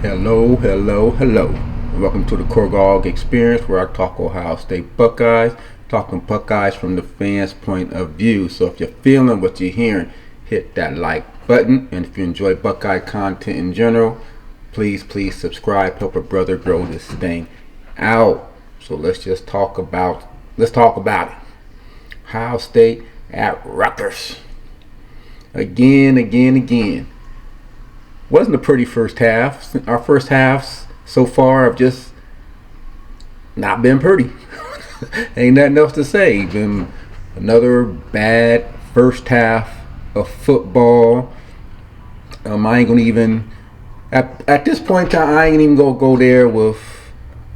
Hello, hello, hello. Welcome to the Korgog Experience, where I talk Ohio State Buckeyes, talking Buckeyes from the fans' point of view. So if you're feeling what you're hearing, hit that like button. And if you enjoy Buckeye content in general, please subscribe. Help a brother grow this thing out. So let's talk about it. Ohio State at Rutgers. Again. Wasn't a pretty first half. Our first halves so far have just not been pretty. Ain't nothing else to say. Been another bad first half of football. I ain't gonna even at this point in time. I ain't even gonna go there with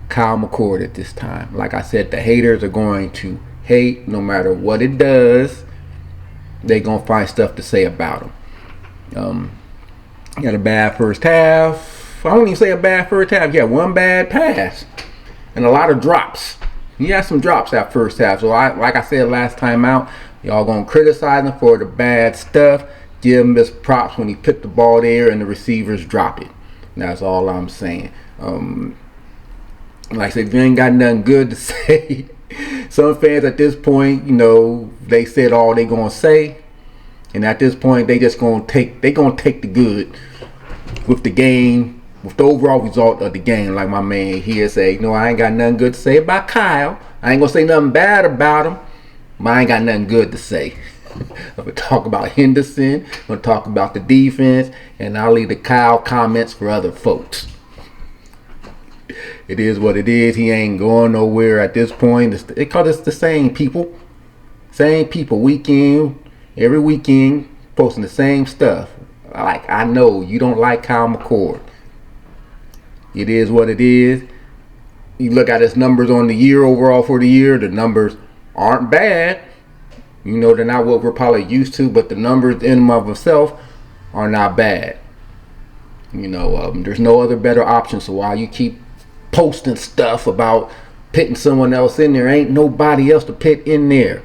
Kyle McCord at this time. Like I said, the haters are going to hate no matter what it does. They gonna find stuff to say about him. He had a bad first half. I won't even say a bad first half. He had one bad pass and a lot of drops. He had some drops that first half. So like I said last time out, y'all gonna criticize him for the bad stuff. Give him his props when he put the ball there and the receivers drop it. That's all I'm saying. Like I said, if you ain't got nothing good to say, some fans at this point, they said all they gonna say. And at this point, they gonna take the good with the game, with the overall result of the game. Like my man here say, I ain't got nothing good to say about Kyle. I ain't gonna say nothing bad about him, but I ain't got nothing good to say. I'm gonna talk about Henderson. I'm gonna talk about the defense, and I'll leave the Kyle comments for other folks. It is what it is. He ain't going nowhere at this point. Because it's the same people every weekend, posting the same stuff. Like, I know you don't like Kyle McCord. It is what it is. You look at his numbers on the year overall for the year, the numbers aren't bad. They're not what we're probably used to, but the numbers in and of themselves are not bad. There's no other better option. So while you keep posting stuff about pitting someone else in there, ain't nobody else to pit in there.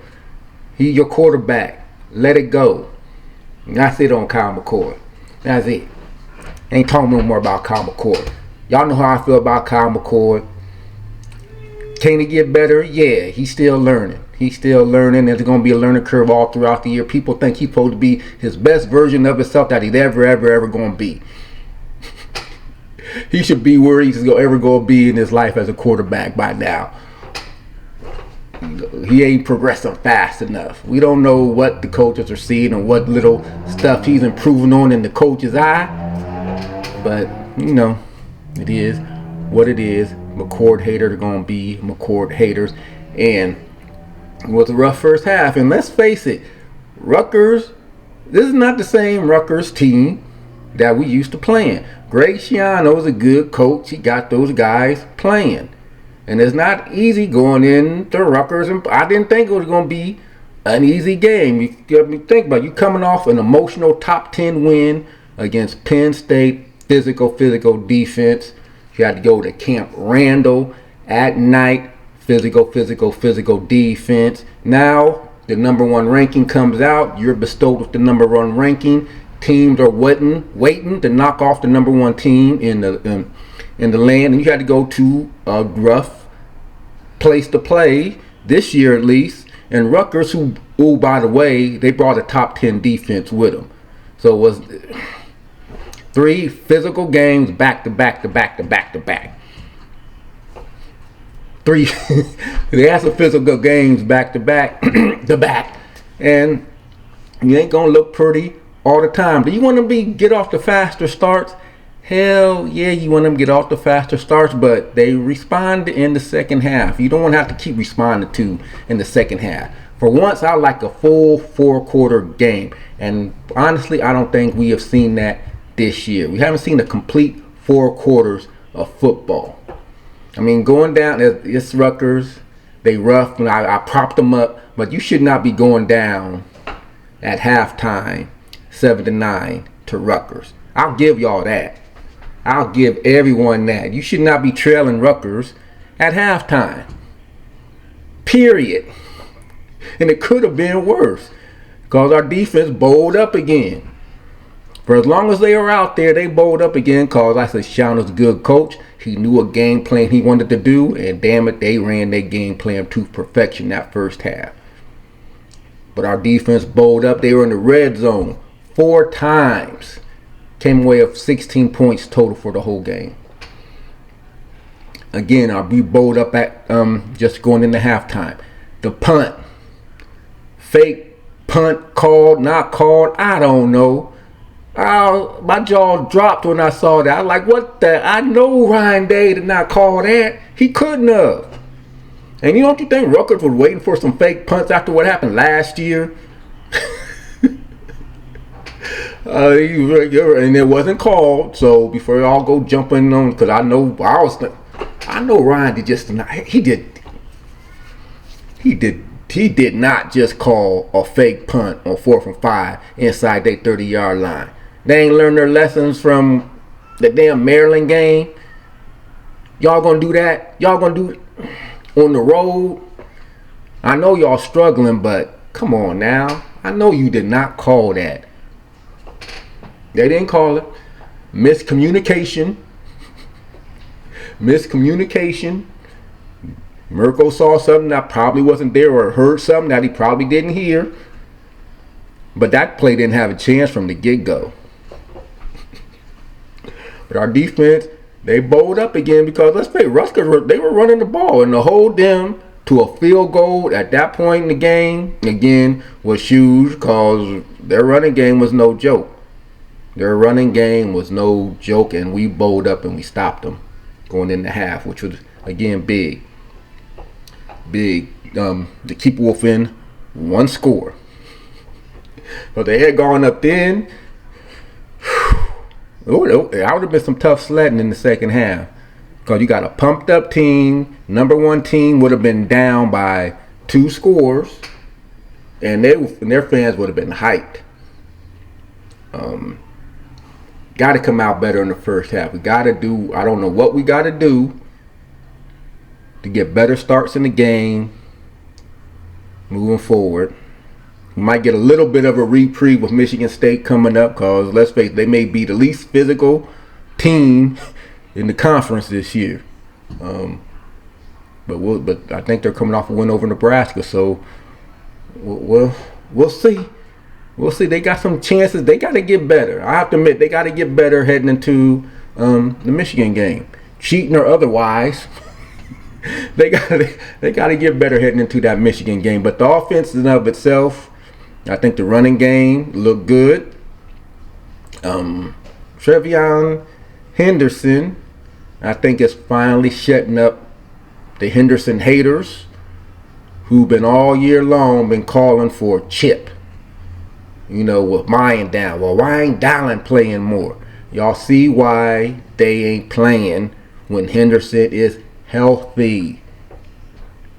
He your quarterback. Let it go. That's it on Kyle McCord. That's it. Ain't talking no more about Kyle McCord. Y'all know how I feel about Kyle McCord. Can he get better? Yeah, he's still learning. There's going to be a learning curve all throughout the year. People think he's supposed to be his best version of himself that he's ever going to be. He should be where he's ever going to be in his life as a quarterback by now. He ain't progressing fast enough. We don't know what the coaches are seeing and what little stuff he's improving on in the coach's eye. But, it is what it is. McCord haters are going to be McCord haters. And it was a rough first half. And let's face it, Rutgers, this is not the same Rutgers team that we used to playing. Greg Schiano's a good coach. He got those guys playing. And it's not easy going into Rutgers. And I didn't think it was going to be an easy game. You got me think about it. You coming off an emotional top 10 win against Penn State, physical defense. You had to go to Camp Randall at night, physical defense. Now the number one ranking comes out. You're bestowed with the number one ranking. Teams are waiting to knock off the number one team in the land, and you had to go to a rough place to play this year at least. And Rutgers, who by the way, they brought a top 10 defense with them. So it was 3 physical games back to back. 3 they had some physical games back to back, and you ain't gonna look pretty all the time. Do you want to get off the faster starts? Hell yeah, you want them to get off the faster starts, but they respond in the second half. You don't want to have to keep responding to in the second half. For once, I like a full 4-quarter game. And honestly, I don't think we have seen that this year. We haven't seen a complete 4 quarters of football. I mean, going down, it's Rutgers. They rough, and I propped them up. But you should not be going down at halftime 7-9 to Rutgers. I'll give y'all that. I'll give everyone that. You should not be trailing Rutgers at halftime. Period. And it could have been worse because our defense bowled up again. For as long as they were out there, they bowled up again because I said Sean was a good coach. He knew a game plan he wanted to do, and damn it, they ran their game plan to perfection that first half. But our defense bowled up. They were in the red zone 4 times. Came away with 16 points total for the whole game. Again, we bowled up at just going into halftime. The punt. Fake punt, called, not called, I don't know. My jaw dropped when I saw that. I was like, what the? I know Ryan Day did not call that. He couldn't have. And don't you think Rutgers was waiting for some fake punts after what happened last year? And it wasn't called. So before y'all go jumping on, because I know Ryan did just not. He did not just call a fake punt on 4th and 5 inside their 30-yard line. They ain't learned their lessons from the damn Maryland game. Y'all gonna do that? Y'all gonna do it on the road? I know y'all struggling, but come on now. I know you did not call that. They didn't call it. Miscommunication. Mirko saw something that probably wasn't there, or heard something that he probably didn't hear. But that play didn't have a chance from the get-go. But our defense, they bowled up again because, let's face it, Rutgers, they were running the ball. And to hold them to a field goal at that point in the game, again, was huge because their running game was no joke. And we bowled up and we stopped them going into half, which was, again, big. To keep Wolf in 1 score. But they had gone up then. I would have been some tough sledding in the second half. Because you got a pumped up team. Number 1 team would have been down by 2 scores. And their fans would have been hyped. Got to come out better in the first half. We got to do, I don't know what we got to do to get better starts in the game moving forward. We might get a little bit of a reprieve with Michigan State coming up because, let's face it, they may be the least physical team in the conference this year. But I think they're coming off a win over Nebraska, so we'll see. We'll see. They got some chances. They got to get better. I have to admit, they got to get better heading into the Michigan game. Cheating or otherwise, they got to get better heading into that Michigan game. But the offense in and of itself, I think the running game looked good. Trevion Henderson, I think, is finally shutting up the Henderson haters who've been all year long been calling for Chip. With Ryan down. Well, why ain't Dallin playing more? Y'all see why they ain't playing when Henderson is healthy.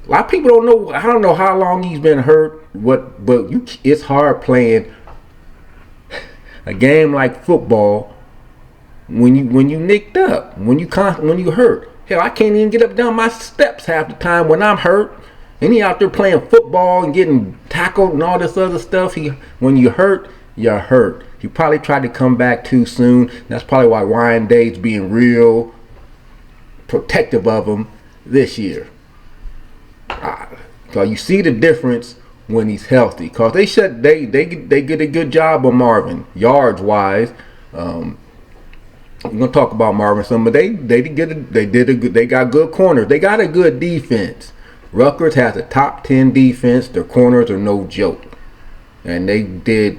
A lot of people don't know. I don't know how long he's been hurt. It's hard playing a game like football when you nicked up, when you hurt. Hell, I can't even get up down my steps half the time when I'm hurt. And he out there playing football and getting tackled and all this other stuff. When you hurt, you're hurt. He probably tried to come back too soon. That's probably why Ryan Day's being real protective of him this year. Because you see the difference when he's healthy. Because they get a good job on Marvin yards wise. We're gonna talk about Marvin some, but they got good corners. They got a good defense. Rutgers has a top 10 defense. Their corners are no joke. And they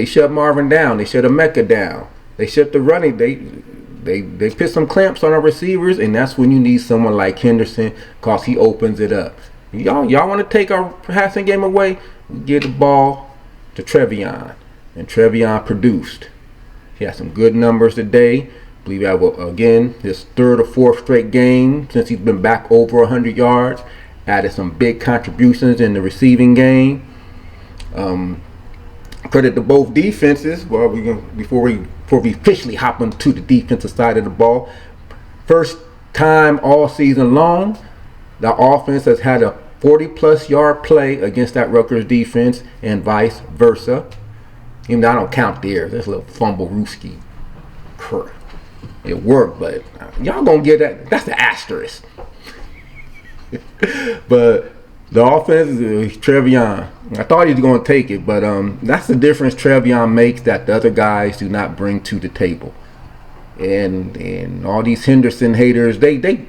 shut Marvin down. They shut Emeka down. They shut the running. They put some clamps on our receivers, and that's when you need someone like Henderson because he opens it up. Y'all want to take our passing game away? Get the ball to Trevion. And Trevion produced. He had some good numbers today. I believe that was, again, his 3rd or 4th straight game since he's been back over 100 yards. Added some big contributions in the receiving game. Credit to both defenses. Well, before we officially hop into the defensive side of the ball. First time all season long, the offense has had a 40-plus yard play against that Rutgers defense and vice versa. Even though I don't count there. There's a little fumble Rooski. It worked, but y'all gonna get that. That's the asterisk. But the offense is Trevion. I thought he was going to take it, but that's the difference Trevion makes that the other guys do not bring to the table. And all these Henderson haters, they've been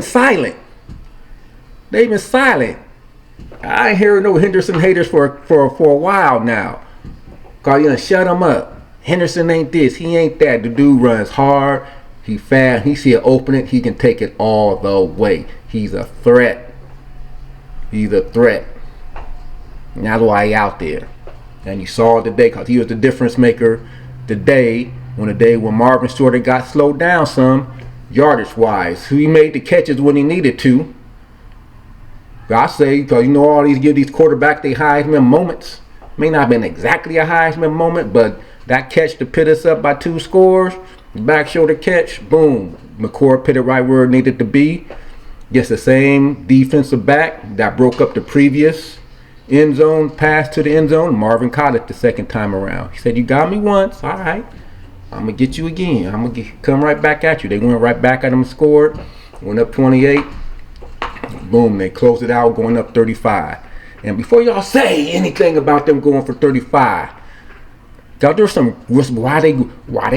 silent. They've been silent. I ain't hearing no Henderson haters for a while now. Cause you done shut them up. Henderson ain't this, he ain't that. The dude runs hard, he fast, he see an opening, he can take it all the way. He's a threat. He's a threat. And that's why he out there. And you saw it today because he was the difference maker today when Marvin Stewart got slowed down some, yardage wise. He made the catches when he needed to. I say, because you know all give these quarterbacks they Heisman moments. May not have been exactly a Heisman moment, but that catch to pit us up by 2 scores, back shoulder catch, boom. McCord put it right where it needed to be. Gets the same defensive back that broke up the previous end zone pass to the end zone. Marvin caught it the second time around. He said, you got me once, all right. I'm going to get you again. I'm going to come right back at you. They went right back at him and scored. Went up 28. Boom, they closed it out going up 35. And before y'all say anything about them going for 35, there's some why they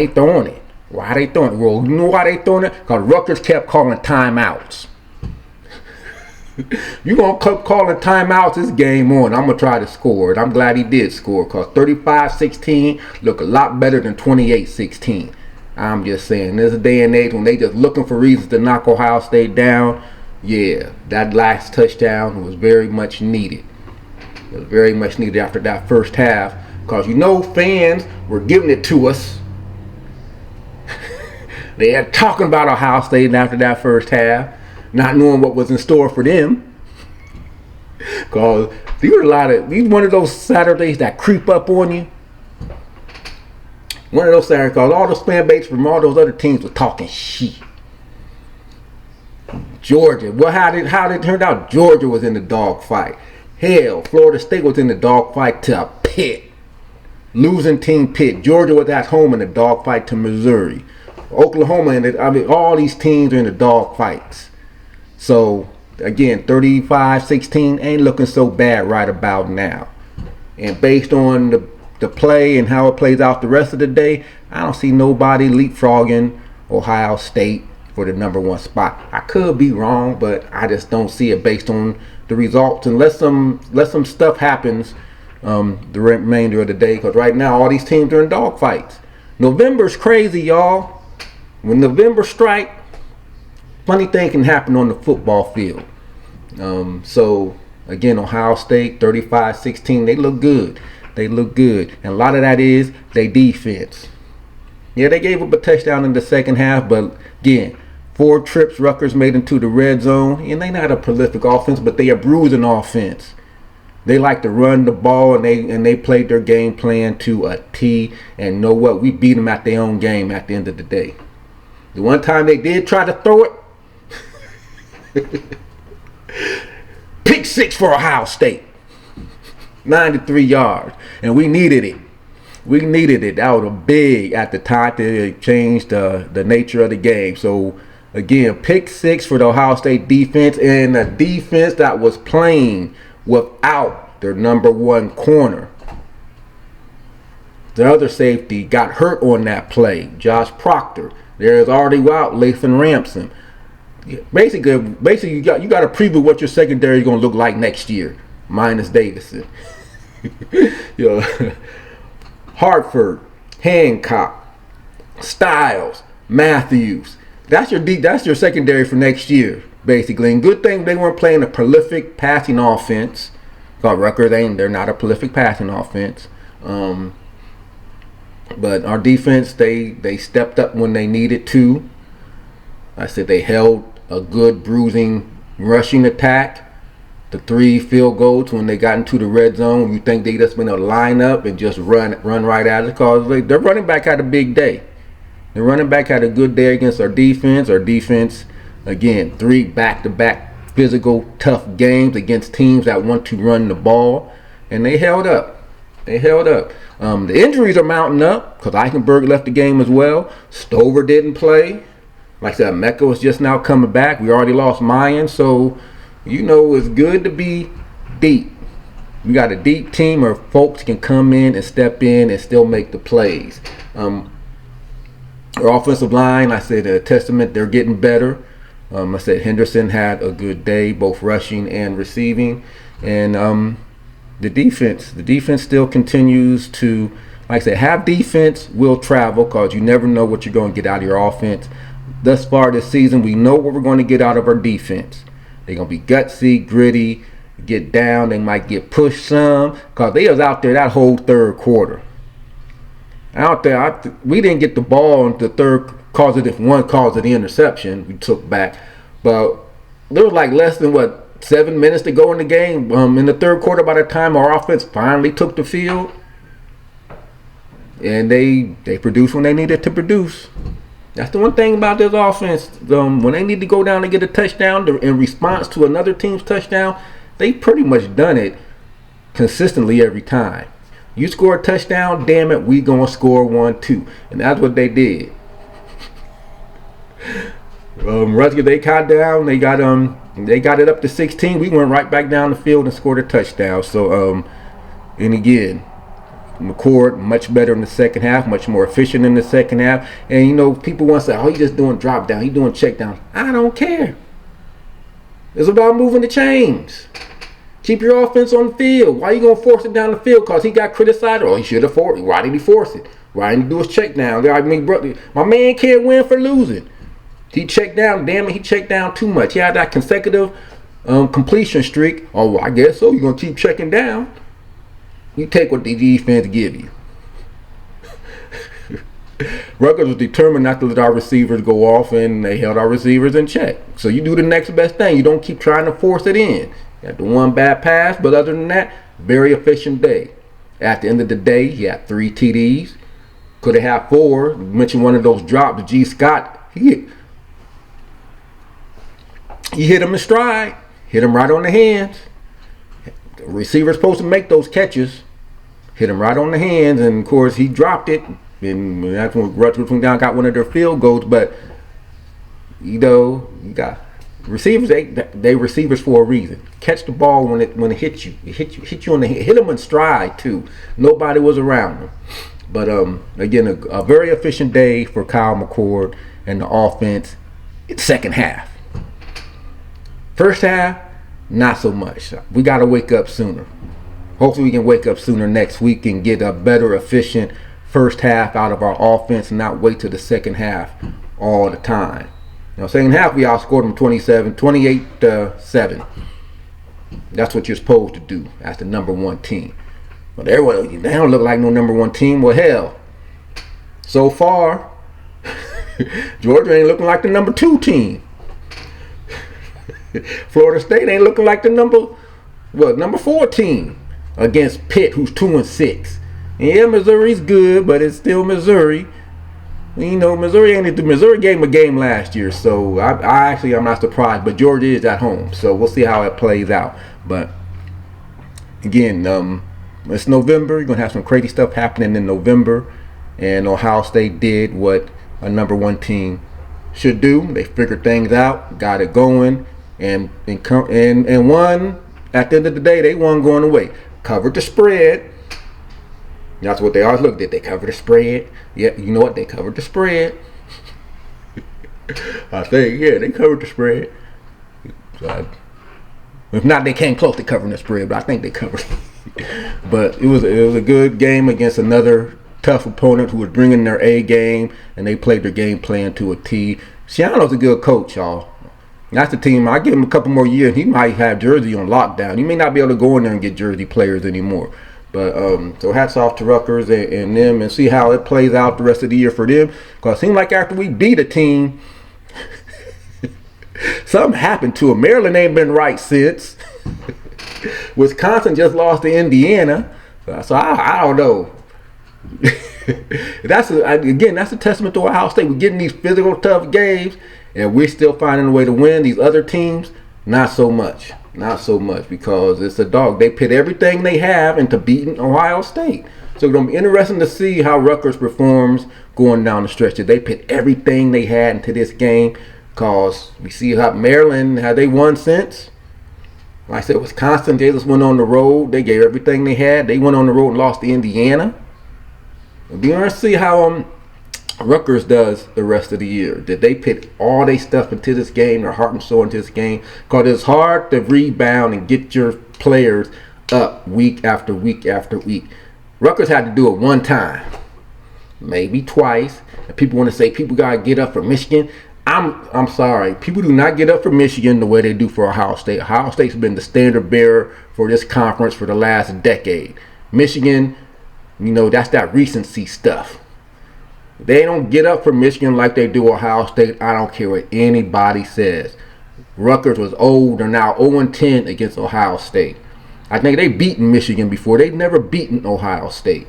throwing it? Why they throwing it? Well, you know why they throwing it? Because Rutgers kept calling timeouts. You gonna keep calling timeouts, this game on. I'm gonna try to score it. I'm glad he did score because 35-16 look a lot better than 28-16. I'm just saying, there's a day and age when they just looking for reasons to knock Ohio State down. Yeah, that last touchdown was very much needed. It was very much needed after that first half. Because you know fans were giving it to us. They had talking about Ohio State after that first half, not knowing what was in store for them. Because these one of those Saturdays that creep up on you. One of those Saturdays, because all those fan base from all those other teams were talking shit. Georgia, well, how it turned out, Georgia was in the dog fight. Hell, Florida State was in the dog fight to Pitt. Losing team Pitt. Georgia was at home in the dogfight to Missouri. Oklahoma, all these teams are in the dogfights. So, again, 35-16 ain't looking so bad right about now. And based on the play and how it plays out the rest of the day, I don't see nobody leapfrogging Ohio State for the #1 spot. I could be wrong, but I just don't see it based on the results. Unless some stuff happens the remainder of the day, because right now all these teams are in dogfights. November's crazy, y'all. When November strike, funny thing can happen on the football field. So again, Ohio State 35-16, they look good. And a lot of that is their defense. Yeah, they gave up a touchdown in the second half, but again, 4 trips Rutgers made into the red zone, and they're not a prolific offense, but they are bruising offense. They like to run the ball, and they played their game plan to a T. And you know what? We beat them at their own game at the end of the day. The one time they did try to throw it, pick 6 for Ohio State, 93 yards, and we needed it. That was big at the time. It changed the nature of the game. So again, pick 6 for the Ohio State defense, and a defense that was playing without their #1 corner. The other safety got hurt on that play, Josh Proctor. There's already out Lathan Ransom. Basically, you got to preview what your secondary is going to look like next year, minus Davison. Hartford, Hancock, Styles, Matthews. That's your secondary for next year, basically. And good thing they weren't playing a prolific passing offense. Because Rutgers, they're not a prolific passing offense. But our defense, they stepped up when they needed to. I said they held a good bruising rushing attack. The 3 field goals when they got into the red zone. You think they just been able to line up and just run right at it, because their running back had a big day. The running back had a good day against our defense. Our defense Again, 3 back-to-back physical, tough games against teams that want to run the ball, and they held up. The injuries are mounting up because Eichenberg left the game as well. Stover didn't play. Like I said, Mecca was just now coming back. We already lost Mayan, so it's good to be deep. We got a deep team where folks can come in and step in and still make the plays. Our offensive line, I said, a testament, they're getting better. I said Henderson had a good day, both rushing and receiving. And the defense still continues to, like I said, have defense will travel because you never know what you're going to get out of your offense. Thus far this season, we know what we're going to get out of our defense. They're going to be gutsy, gritty, get down. They might get pushed some because they was out there that whole third quarter. Out there, we didn't get the ball in the third cause of the interception we took back. But there was like less than 7 minutes to go in the game in the third quarter by the time our offense finally took the field. And they produced when they needed to produce. That's the one thing about this offense. When they need to go down and get a touchdown in response to another team's touchdown, they pretty much done it consistently every time. You score a touchdown, damn it, we gonna score 1 too. And that's what they did. Rutgers, they got down, they got it up to 16. We went right back down the field and scored a touchdown. So and again, McCord much better in the second half, much more efficient in the second half. And people want to say, he's just doing drop down, he's doing check down. I don't care. It's about moving the chains. Keep your offense on the field. Why are you going to force it down the field? Because he got criticized. He should have forced it. Why did he force it? Why didn't he do his check down? I mean, brother, my man can't win for losing. He checked down. Damn it, he checked down too much. He had that consecutive completion streak. Oh, well, I guess so. You're going to keep checking down. You take what the defense give you. Rutgers was determined not to let our receivers go off, and they held our receivers in check. So you do the next best thing. You don't keep trying to force it in. You had the one bad pass, but other than that, very efficient day. At the end of the day, he had 3 TDs. Could have had 4. You mentioned one of those drops. G. Scott, he hit him in stride. Hit him right on the hands. The receiver's supposed to make those catches. Hit him right on the hands, and of course he dropped it. And that's when Rutgers went down, got one of their field goals. But you got receivers. They receivers for a reason. Catch the ball when it hits you. It hit you on the head. Hit them in stride too. Nobody was around them. But again, a very efficient day for Kyle McCord and the offense. It's second half. First half, not so much. We got to wake up sooner. Hopefully we can wake up sooner next week and get a better, efficient first half out of our offense and not wait till the second half all the time. Second half we outscored them 28-7. That's what you're supposed to do as the number 1 team. But they don't look like no number 1 team. Well, hell, so far, Georgia ain't looking like the number 2 team. Florida State ain't looking like the number 4 team against Pitt, who's 2-6. Yeah, Missouri's good, but it's still Missouri. Missouri ain't the Missouri gave them a game last year, so I'm not surprised. But Georgia is at home, so we'll see how it plays out. But again, it's November. You're gonna have some crazy stuff happening in November, and Ohio State did what a number 1 team should do. They figured things out, got it going, and won. At the end of the day, they won going away. Covered the spread. That's what they always looked at. They covered the spread. Yeah, you know what? They covered the spread. I say, yeah, they covered the spread. So if not, they came close to covering the spread, but I think they covered it. But it was a good game against another tough opponent who was bringing their A game, and they played their game plan to a T. Schiano's a good coach, y'all. That's the team. I give him a couple more years. He might have Jersey on lockdown. He may not be able to go in there and get Jersey players anymore. But so hats off to Rutgers and them, and see how it plays out the rest of the year for them. Because it seems like after we beat a team, something happened to them. Maryland ain't been right since. Wisconsin just lost to Indiana. So I don't know. That's a testament to Ohio State. We're getting these physical, tough games, And we're still finding a way to win. These other teams, not so much. Not so much, because it's a dog. They put everything they have into beating Ohio State. So it's going to be interesting to see how Rutgers performs going down the stretch. They put everything they had into this game, because we see how Maryland, have they won since? Like I said, Wisconsin, they just went on the road. They gave everything they had. They went on the road and lost to Indiana. It'll be interesting to see how Rutgers does the rest of the year. Did they put all their stuff into this game, their heart and soul into this game? Because it's hard to rebound and get your players up week after week after week. Rutgers had to do it one time, maybe twice. And people want to say people got to get up for Michigan. I'm sorry. People do not get up for Michigan the way they do for Ohio State. Ohio State's been the standard bearer for this conference for the last decade. Michigan, that's that recency stuff. They don't get up for Michigan like they do Ohio State. I don't care what anybody says. Rutgers was old. They're now 0-10 against Ohio State. I think they've beaten Michigan before. They've never beaten Ohio State.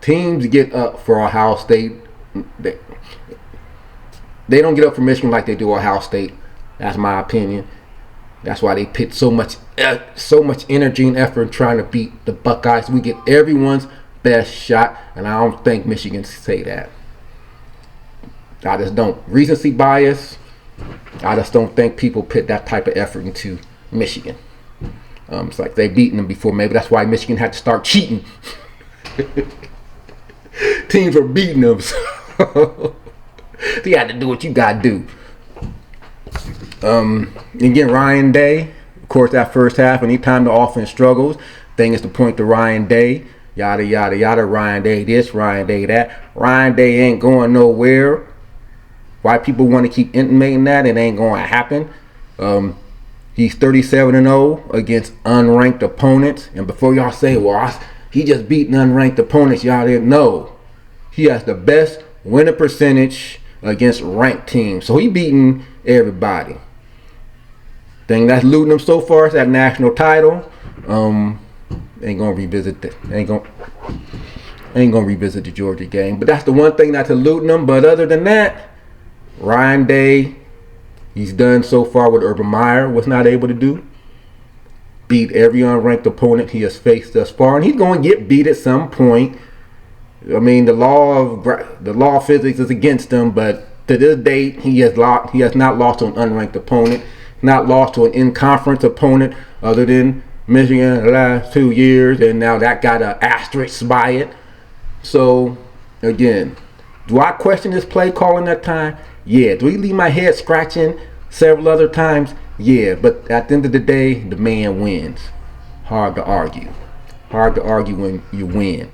Teams get up for Ohio State. They don't get up for Michigan like they do Ohio State. That's my opinion. That's why they put so much energy and effort in trying to beat the Buckeyes. We get everyone's best shot, and I don't think Michigan say that. I just don't. Recency bias. I just don't think people put that type of effort into Michigan. It's like they've beaten them before. Maybe that's why Michigan had to start cheating. Teams were beating them. So you had to do what you got to do. Again, Ryan Day. Of course, that first half, anytime the offense struggles, thing is to point to Ryan Day. Yada, yada, yada. Ryan Day this, Ryan Day that. Ryan Day ain't going nowhere. Why people want to keep intimating that? It ain't going to happen. He's 37-0 against unranked opponents. And before y'all say, well, he just beating unranked opponents, y'all didn't know. He has the best winning percentage against ranked teams. So he beating everybody. Thing that's looting him so far is that national title. Ain't gonna revisit that. Ain't gonna revisit the Georgia game. But that's the one thing that's eluding him. But other than that, Ryan Day, he's done so far what Urban Meyer was not able to do. Beat every unranked opponent he has faced thus far, and he's going to get beat at some point. I mean, the law of physics is against him, but to this date, he has not lost to an unranked opponent, not lost to an in-conference opponent, other than Michigan the last 2 years, and now that got an asterisk by it. So, again, do I question his play calling that time? Yeah. Do he leave my head scratching several other times? Yeah. But at the end of the day, the man wins. Hard to argue. Hard to argue when you win.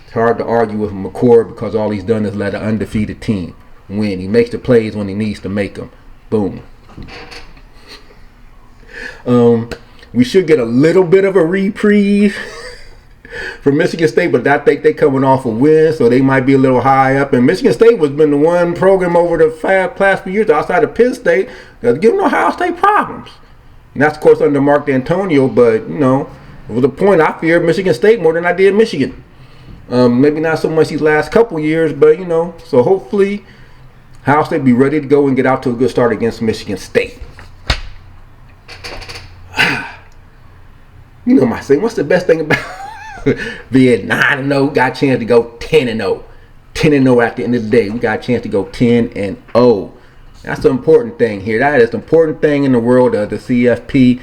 It's hard to argue with McCord because all he's done is let an undefeated team win. He makes the plays when he needs to make them. Boom. We should get a little bit of a reprieve from Michigan State, but I think they're coming off a win, so they might be a little high up. And Michigan State has been the one program over the past few years outside of Penn State that's giving Ohio State problems. And that's, of course, under Mark D'Antonio, but, it was a point I feared Michigan State more than I did Michigan. Maybe not so much these last couple years, but, so hopefully Ohio State be ready to go and get out to a good start against Michigan State. My saying, what's the best thing about being 9-0, got a chance to go 10-0. 10-0 at the end of the day. We got a chance to go 10-0. That's the important thing here. That is the important thing in the world of the CFP.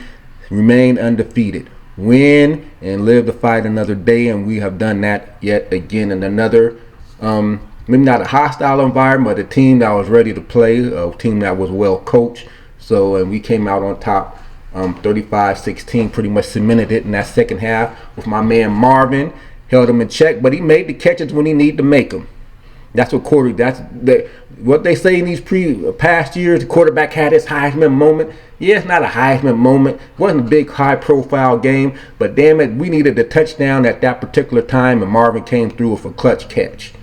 Remain undefeated. Win and live to fight another day. And we have done that yet again in another, maybe not a hostile environment, but a team that was ready to play. A team that was well coached. So, and we came out on top. 35-16, pretty much cemented it in that second half with my man Marvin. Held him in check, but he made the catches when he needed to make them. That's what what they say in these past years. The quarterback had his Heisman moment. Yeah, it's not a Heisman moment. It wasn't a big high-profile game, but damn it, we needed a touchdown at that particular time, and Marvin came through with a clutch catch.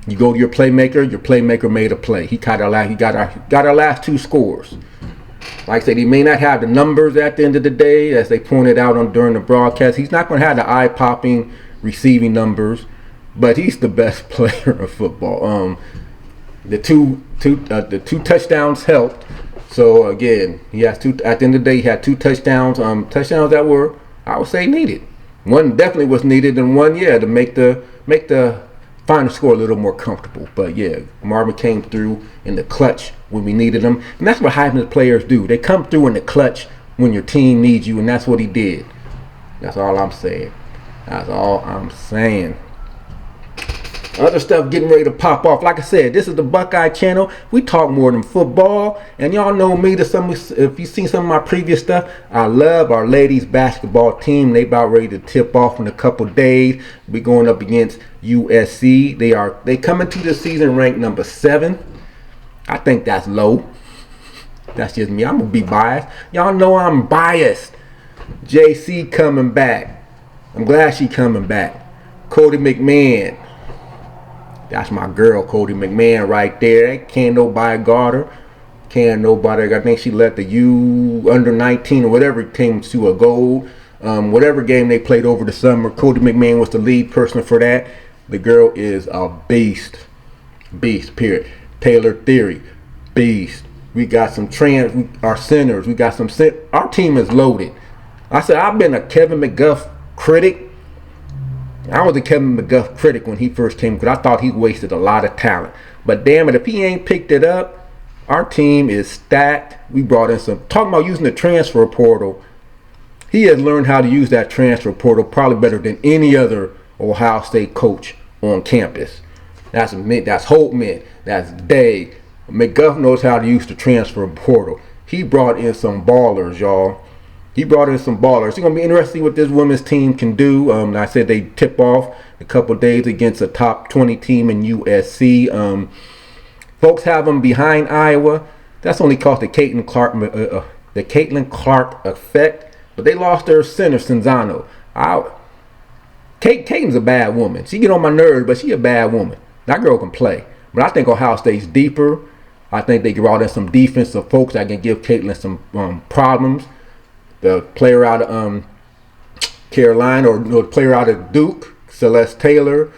You go to your playmaker made a play. He got our last two scores. Like I said, he may not have the numbers at the end of the day, as they pointed out during the broadcast. He's not going to have the eye-popping receiving numbers, but he's the best player of football. The two touchdowns helped. So again, he has two. At the end of the day, he had 2 touchdowns. Touchdowns that were, I would say, needed. One definitely was needed, and one, to make the final score a little more comfortable. But yeah, Marvin came through in the clutch when we needed him, and that's what Heisman players do. They come through in the clutch when your team needs you, and that's what he did. That's all I'm saying. That's all I'm saying. Other stuff getting ready to pop off. Like I said, this is the Buckeye channel. We talk more than football. And y'all know me. If you've seen some of my previous stuff, I love our ladies basketball team. They about ready to tip off in a couple days. We're going up against USC. They come into the season ranked number 7. I think that's low. That's just me. I'm going to be biased. Y'all know I'm biased. JC coming back. I'm glad she coming back. Cody McMahon. That's my girl, Cody McMahon, right there. Can't nobody guard her. Can't nobody. I think she led the U under 19 or whatever came to a gold. Whatever game they played over the summer, Cody McMahon was the lead person for that. The girl is a beast. Beast, period. Taylor Theory, beast. We got some our centers. We got some. Our team is loaded. I said, I've been a Kevin McGuff critic. I was a Kevin McGuff critic when he first came because I thought he wasted a lot of talent. But damn it, if he ain't picked it up, our team is stacked. We brought in talking about using the transfer portal. He has learned how to use that transfer portal probably better than any other Ohio State coach on campus. That's Holtman. That's Day. McGuff knows how to use the transfer portal. He brought in some ballers, y'all. He brought in some ballers. It's going to be interesting to see what this women's team can do. I said they tip off a couple days against a top 20 team in USC. Folks have them behind Iowa. That's only called the Caitlin Clark effect. But they lost their center, Cinzano. Caitlin's a bad woman. She get on my nerves, but she a bad woman. That girl can play. But I think Ohio State's deeper. I think they brought in some defensive folks that can give Caitlin some problems. The player out of Carolina or the player out of Duke, Celeste Taylor,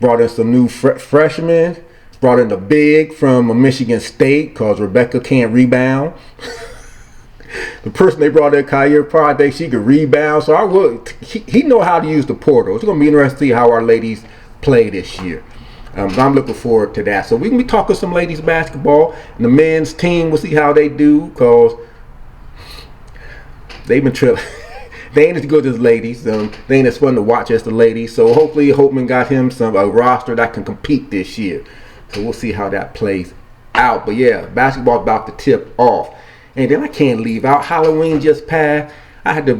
brought in some new freshmen. Brought in the big from Michigan State because Rebecca can't rebound. The person they brought in, Kyer Pryor, I think she could rebound. So he know how to use the portal. It's going to be interesting to see how our ladies play this year. I'm looking forward to that. So we can be talking some ladies basketball. And the men's team, we'll see how they do because they've been tripping. They ain't as good as ladies. They ain't as fun to watch as the ladies. So hopefully Holtman got him a roster that can compete this year. So we'll see how that plays out. But yeah, basketball's about to tip off. And then I can't leave out. Halloween just passed. I had to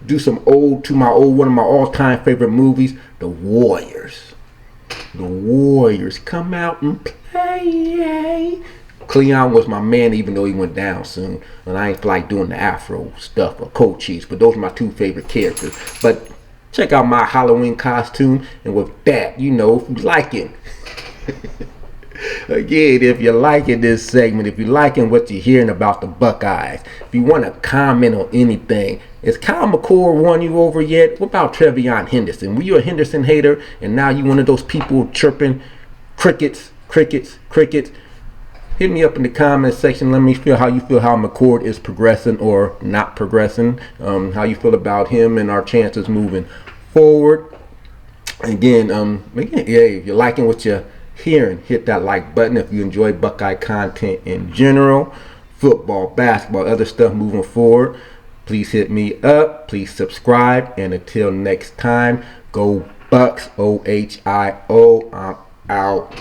do some one of my all-time favorite movies, The Warriors. The Warriors come out and play. Cleon was my man, even though he went down soon. And I ain't like doing the Afro stuff or Cochise, but those are my 2 favorite characters. But check out my Halloween costume, and with that, if you like it. Again, if you're liking this segment, if you're liking what you're hearing about the Buckeyes, if you want to comment on anything, is Kyle McCord won you over yet? What about Trevion Henderson? Were you a Henderson hater, and now you one of those people chirping crickets? Hit me up in the comment section. Let me feel how you feel how McCord is progressing or not progressing. How you feel about him and our chances moving forward. Again, if you're liking what you're hearing, hit that like button. If you enjoy Buckeye content in general, football, basketball, other stuff moving forward, please hit me up. Please subscribe. And until next time, go Bucks, OHIO. I'm out.